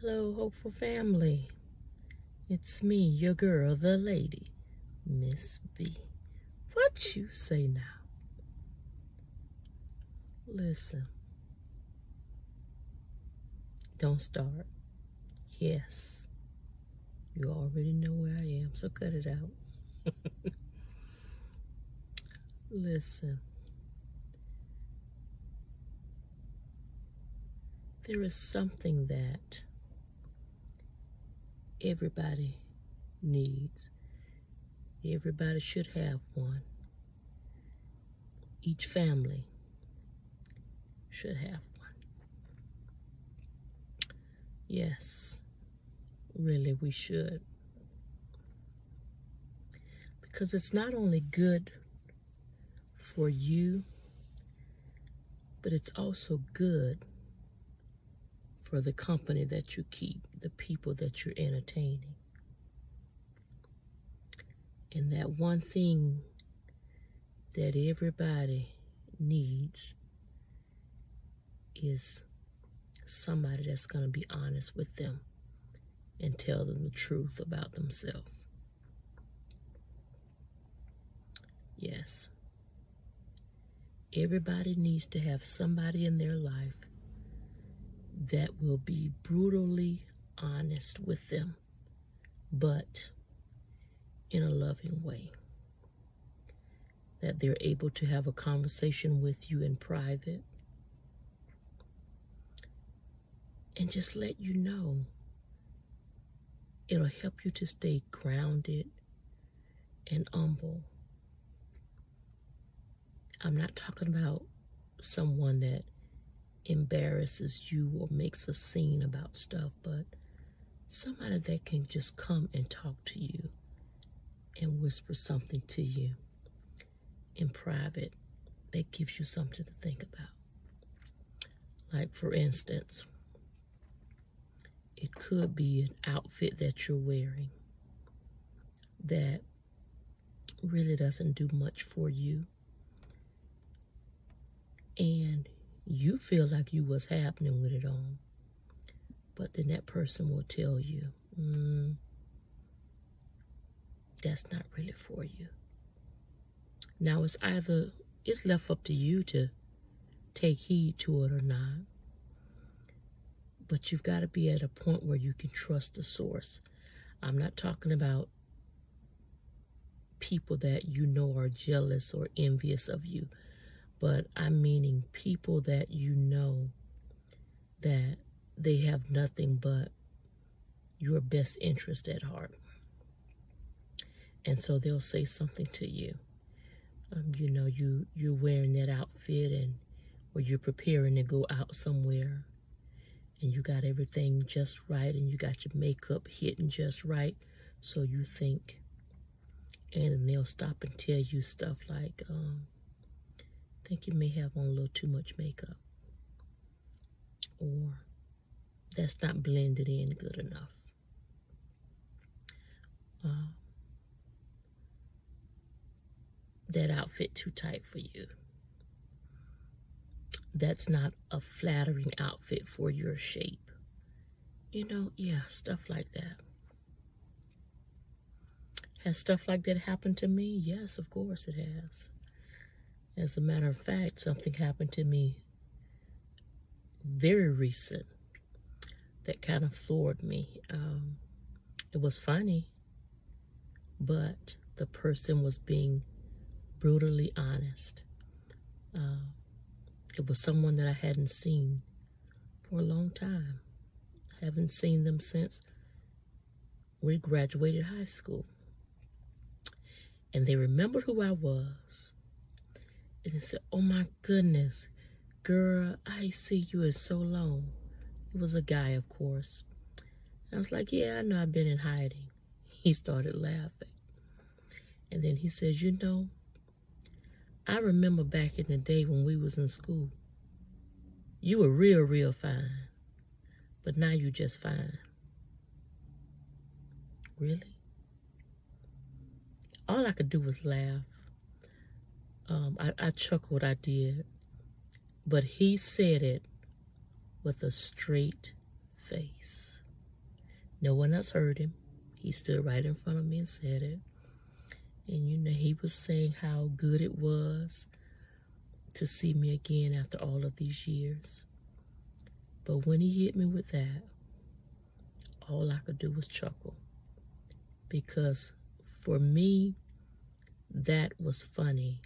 Hello, hopeful family. It's me, your girl, the lady, Miss B. What you say now? Listen, don't start. Yes, you already know where I am, so cut it out. Listen, there is something that everybody needs. Everybody should have one. Each family should have one. Yes, really, we should. Because it's not only good for you, but it's also good for the company that you keep, the people that you're entertaining. And that one thing that everybody needs is somebody that's going to be honest with them and tell them the truth about themselves. Yes. Everybody needs to have somebody in their life that will be brutally honest with them, but in a loving way. That they're able to have a conversation with you in private and just let you know. It'll help you to stay grounded and humble. I'm not talking about someone that embarrasses you or makes a scene about stuff, but somebody that can just come and talk to you and whisper something to you in private that gives you something to think about. Like, for instance, it could be an outfit that you're wearing that really doesn't do much for you, and you feel like you was happening with it on, but then that person will tell you, that's not really for you. Now it's left up to you to take heed to it or not, but you've got to be at a point where you can trust the source. I'm not talking about people that you know are jealous or envious of you, but I'm meaning people that you know that they have nothing but your best interest at heart. And so they'll say something to you. You're wearing that outfit or you're preparing to go out somewhere and you got everything just right and you got your makeup hitting just right, so you think. And then they'll stop and tell you stuff like, I think you may have on a little too much makeup, or that's not blended in good enough. That outfit too tight for you. That's not a flattering outfit for your shape. Stuff like that. Has stuff like that happened to me? Yes, of course it has. As a matter of fact, something happened to me very recent that kind of floored me. It was funny, but the person was being brutally honest. It was someone that I hadn't seen for a long time. I haven't seen them since we graduated high school. And they remembered who I was. And they said, "Oh my goodness, girl, I see you in so long." It was a guy, of course. And I was like, "Yeah, I know, I've been in hiding." He started laughing. And then he says, I remember back in the day when we was in school, you were real, real fine. But now you just fine. Really? All I could do was laugh. I chuckled, I did. But he said it with a straight face. No one else heard him. He stood right in front of me and said it. And he was saying how good it was to see me again after all of these years. But when he hit me with that, all I could do was chuckle. Because for me, that was funny.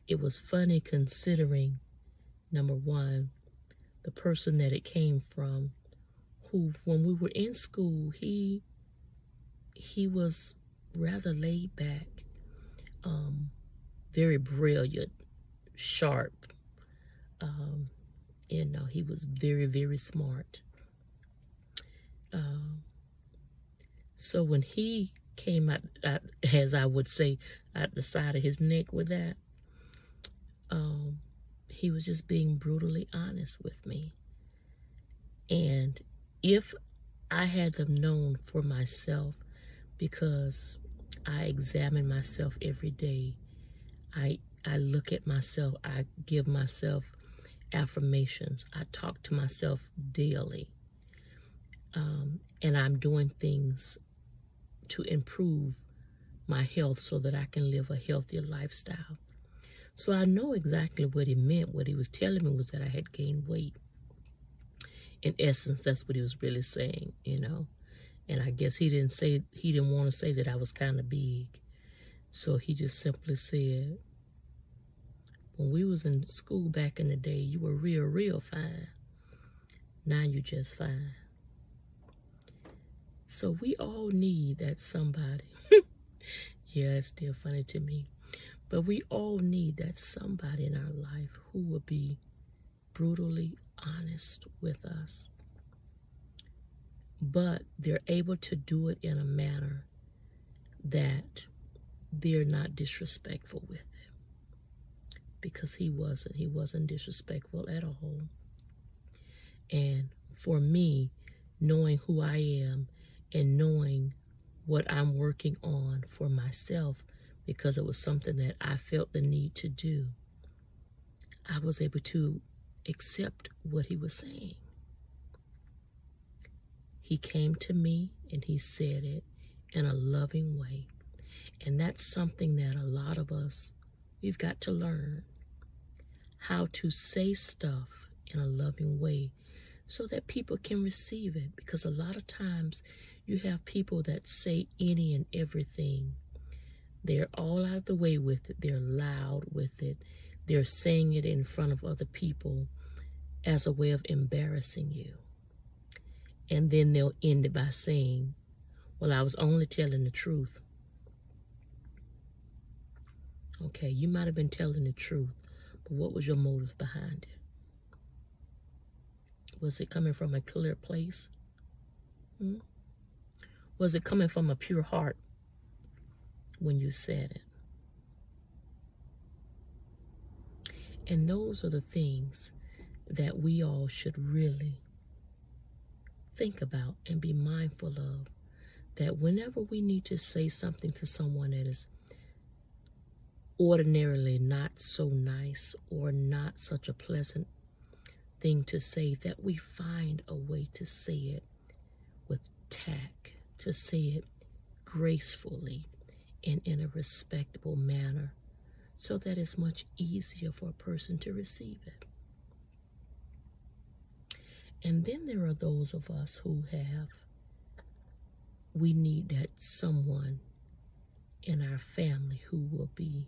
It was funny considering, number one, the person that it came from, who, when we were in school, he was rather laid back, very brilliant, sharp. He was very, very smart. So when he came out, as I would say, out the side of his neck with that, he was just being brutally honest with me. And if I had have known for myself, because I examine myself every day, I look at myself, I give myself affirmations, I talk to myself daily, and I'm doing things to improve my health so that I can live a healthier lifestyle. So I know exactly what he meant. What he was telling me was that I had gained weight. In essence, that's what he was really saying, And I guess he didn't want to say that I was kind of big. So he just simply said, when we was in school back in the day, you were real, real fine. Now you just fine. So we all need that somebody. Yeah, it's still funny to me. But we all need that somebody in our life who will be brutally honest with us. But they're able to do it in a manner that they're not disrespectful with them. Because he wasn't disrespectful at all. And for me, knowing who I am and knowing what I'm working on for myself, because it was something that I felt the need to do, I was able to accept what he was saying. He came to me and he said it in a loving way. And that's something that a lot of us, we've got to learn how to say stuff in a loving way so that people can receive it. Because a lot of times you have people that say any and everything. They're all out of the way with it. They're loud with it. They're saying it in front of other people as a way of embarrassing you. And then they'll end it by saying, well, I was only telling the truth. Okay, you might have been telling the truth, but what was your motive behind it? Was it coming from a clear place? Was it coming from a pure heart when you said it? And those are the things that we all should really think about and be mindful of, that whenever we need to say something to someone that is ordinarily not so nice or not such a pleasant thing to say, that we find a way to say it with tact, to say it gracefully and in a respectable manner, so that it's much easier for a person to receive it. And then there are those of us who we need that someone in our family who will be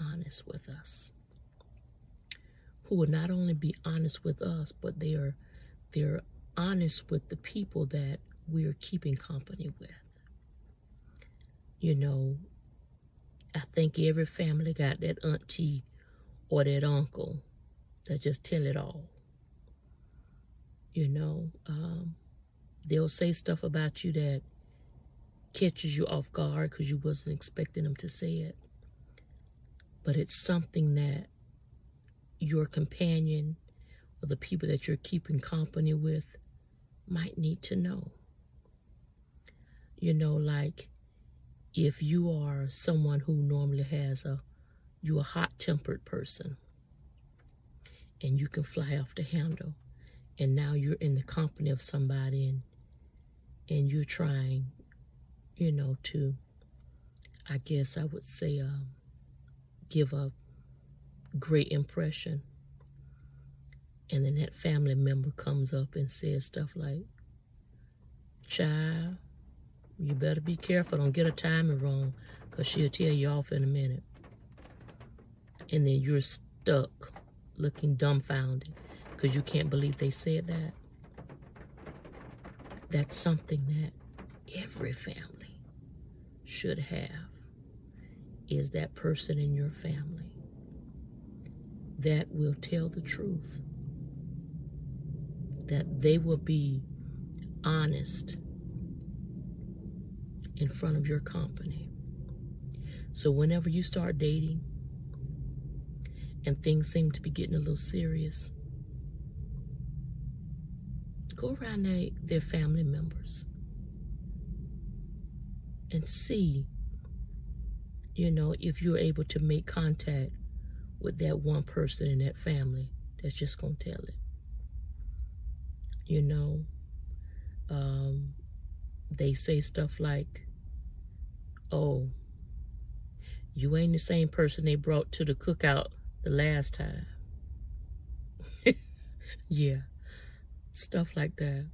honest with us, who will not only be honest with us, but they're honest with the people that we're keeping company with. I think every family got that auntie or that uncle that just tell it all. They'll say stuff about you that catches you off guard because you wasn't expecting them to say it. But it's something that your companion or the people that you're keeping company with might need to know. Like if you are someone who normally you're a hot-tempered person and you can fly off the handle, and now you're in the company of somebody and and you're trying, to, I guess I would say, give a great impression. And then that family member comes up and says stuff like, "Child, you better be careful. Don't get her timing wrong, because she'll tell you off in a minute." And then you're stuck looking dumbfounded because you can't believe they said that. That's something that every family should have, is that person in your family that will tell the truth, that they will be honest in front of your company. So whenever you start dating and things seem to be getting a little serious, go around their family members and see, if you're able to make contact with that one person in that family that's just going to tell it. They say stuff like, "Oh, you ain't the same person they brought to the cookout the last time." Yeah, stuff like that.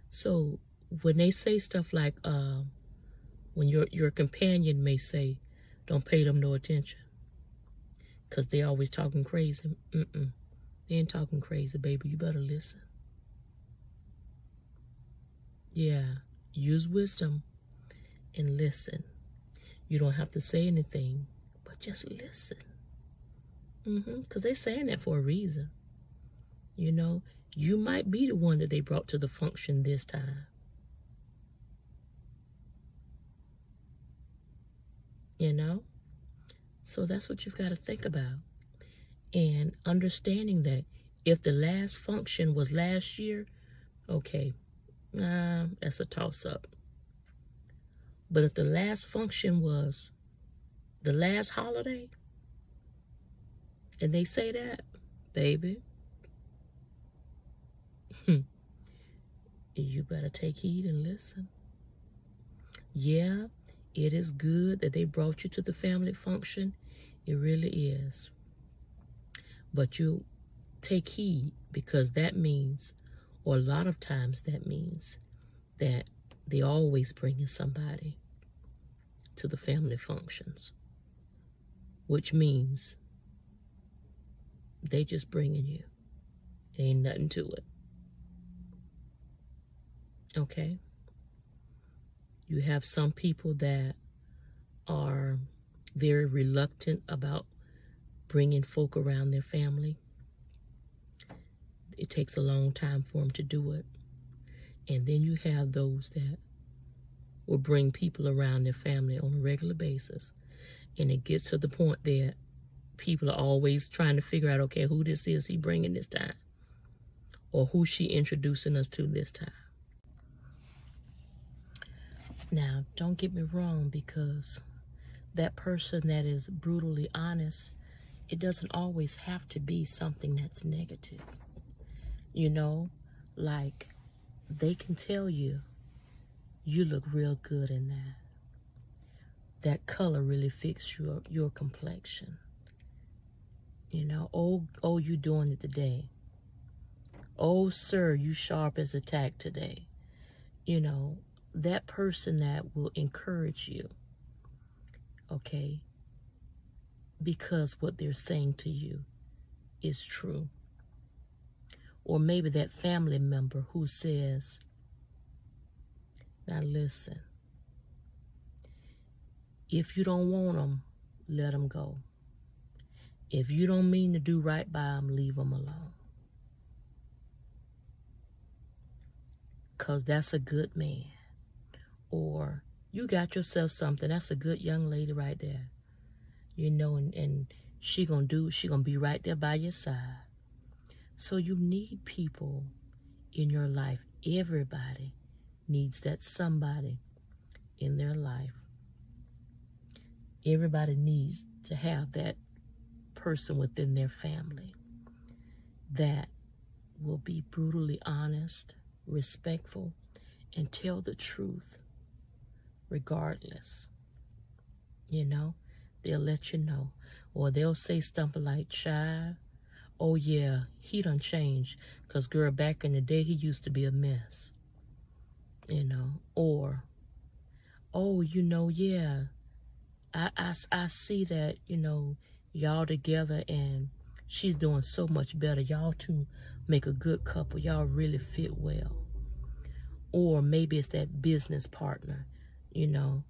So when they say stuff like, when your companion may say, "Don't pay them no attention, because they're always talking crazy." They ain't talking crazy, baby. You better listen. Yeah, use wisdom and listen. You don't have to say anything, but just listen. Because they're saying that for a reason. You might be the one that they brought to the function this time. So that's what you've got to think about. And understanding that if the last function was last year, okay, that's a toss-up. But if the last function was the last holiday, and they say that, baby, you better take heed and listen. Yeah, it is good that they brought you to the family function. It really is. But you take heed, because that means, or a lot of times that means, that they always bringing somebody to the family functions, which means they just bringing you. Ain't nothing to it. Okay? You have some people that are very reluctant about bringing folk around their family. It takes a long time for them to do it. And then you have those that will bring people around their family on a regular basis. And it gets to the point that people are always trying to figure out, okay, who this is he bringing this time, or who she introducing us to this time. Now, don't get me wrong, because that person that is brutally honest, it doesn't always have to be something that's negative. Like, they can tell you, "You look real good in that. That color really fits your complexion. Oh, you doing it today. Oh, sir, you sharp as a tack today." That person that will encourage you, okay, because what they're saying to you is true. Or maybe that family member who says, "Now listen, if you don't want them, let them go. If you don't mean to do right by them, leave them alone. Because that's a good man." Or, "You got yourself something. That's a good young lady right there. And she gonna be right there by your side." So you need people in your life. Everybody needs that somebody in their life. Everybody needs to have that person within their family that will be brutally honest, respectful, and tell the truth regardless. You know, they'll let you know. Or they'll say something like, child, oh yeah, he done changed. Because, girl, back in the day, he used to be a mess. You know, or, oh, you know, yeah, I see that, you know, y'all together and she's doing so much better. Y'all two make a good couple. Y'all really fit well. Or maybe it's that business partner, you know.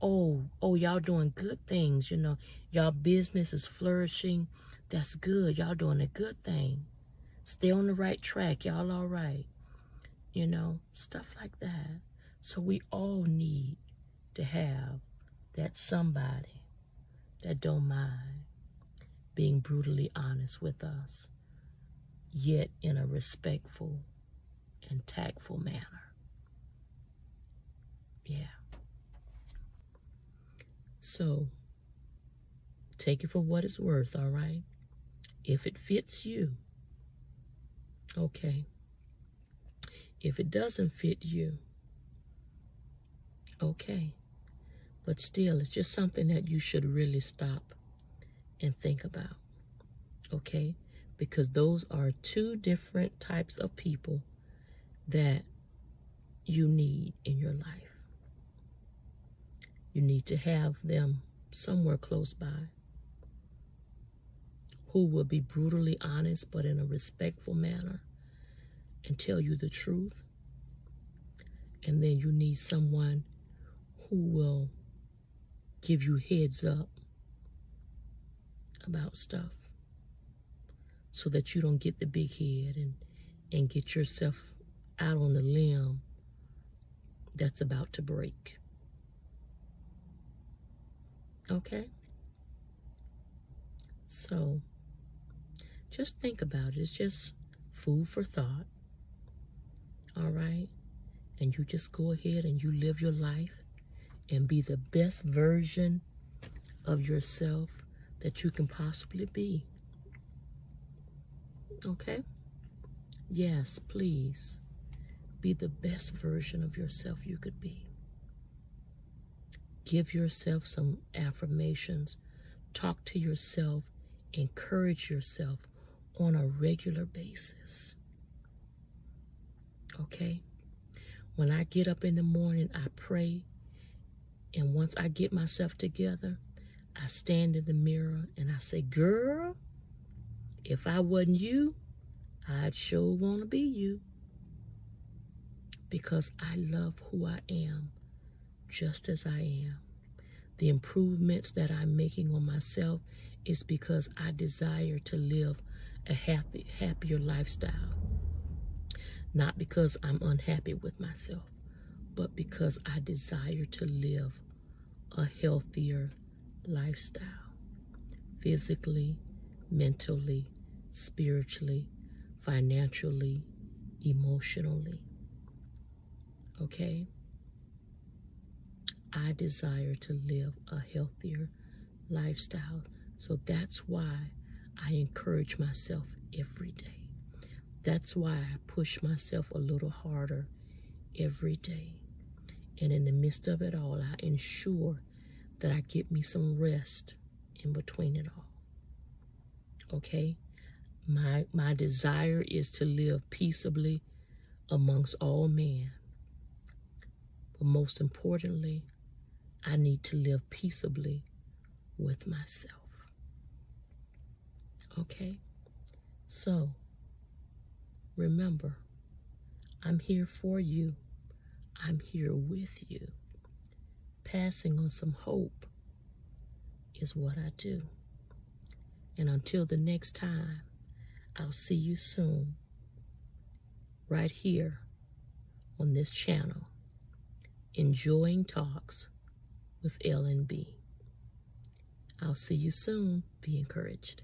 Oh, y'all doing good things, you know. Y'all business is flourishing. That's good. Y'all doing a good thing. Stay on the right track. Y'all all right. You know, stuff like that. So we all need to have that somebody that don't mind being brutally honest with us, yet in a respectful and tactful manner. Yeah. So take it for what it's worth, all right? If it fits you, okay. If it doesn't fit you, okay. But still, it's just something that you should really stop and think about, okay? Because those are two different types of people that you need in your life. You need to have them somewhere close by who will be brutally honest but in a respectful manner and tell you the truth. And then you need someone who will give you heads up about stuff so that you don't get the big head and get yourself out on the limb that's about to break. Okay? So just think about it. It's just food for thought. All right? And you just go ahead and you live your life and be the best version of yourself that you can possibly be. Okay? Yes, please. Be the best version of yourself you could be. Give yourself some affirmations. Talk to yourself. Encourage yourself on a regular basis. Okay? When I get up in the morning, I pray. And once I get myself together, I stand in the mirror and I say, girl, if I wasn't you, I'd sure want to be you. Because I love who I am just as I am. The improvements that I'm making on myself is because I desire to live a happier lifestyle. Not because I'm unhappy with myself, but because I desire to live a healthier lifestyle. Physically, mentally, spiritually, financially, emotionally. Okay? I desire to live a healthier lifestyle. So that's why I encourage myself every day. That's why I push myself a little harder every day. And in the midst of it all, I ensure that I get me some rest in between it all. Okay? My desire is to live peaceably amongst all men. But most importantly, I need to live peaceably with myself. Okay? So, remember, I'm here for you. I'm here with you. Passing on some hope is what I do. And until the next time, I'll see you soon, right here on this channel, Enjoying Talks with Ellen B. I'll see you soon. Be encouraged.